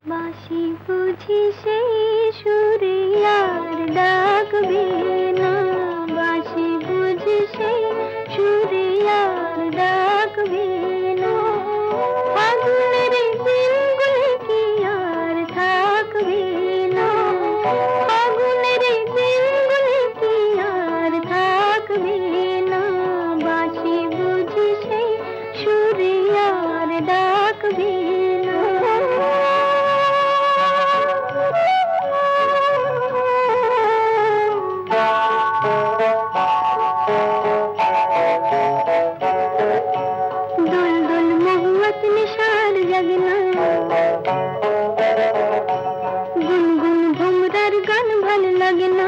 বাঁশি বুঝি সেই সুরে আর ডাকবে না, বাঁশি বুঝি সেই সুরে আর ডাকবে না। ফাগুনের দিনগুলি কি আর থাকবে না, ফাগুনের দিনগুলি কি আর থাকবে না। বাঁশি বুঝি সেই সুরে আর ডাকবে না। দোল দোল মহুয়াত নিশার জগনা, গুনগুন ভোমরার গান ভাল লাগে না।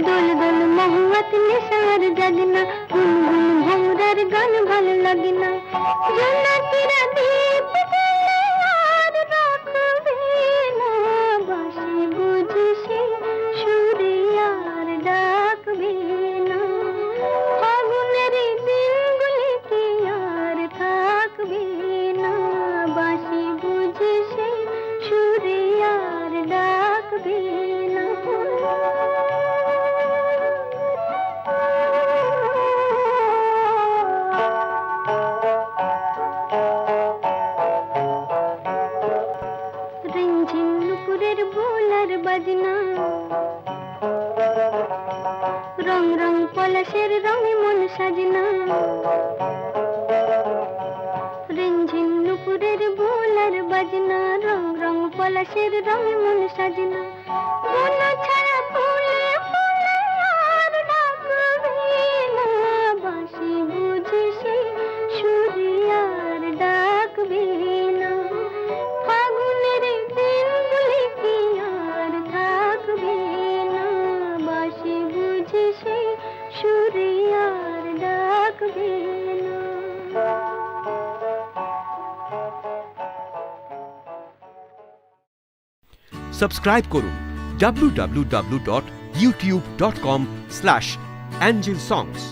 দোল দোল মহুয়াত নিশার জগনা, গুনগুন ভোমরার গান ভাল লাগে না। জোনাকিরা দীপ জ্বালে আর রাখবে না, বাঁশি বুঝি সেই সুরে আর ডাকবে না। ফাগুনের দিনগুলি কি আর থাকবে না, বাঁশি বুঝি সেই সুরে আর ডাকবে না। রিঞ্ঝিন নুপুরের বোলার বাজনা, রং রং পলাশের রঙে মন সাজনা। রিঞ্ঝিন নুপুরের বোলার বাজনা, রং রং পলাশের রঙে মন সাজনা। মন ছাড়া ফুলে ফুলে আর ডাকবে না, বাঁশি বুঝি সেই সুরে আর ডাকবে না। ফাগুনের দিনগুলি কি আর থাকবে না, বাঁশি বুঝি সেই সুরে আর ডাকবে না। সাবস্ক্রাইব করুন www.youtube.com/angelsongs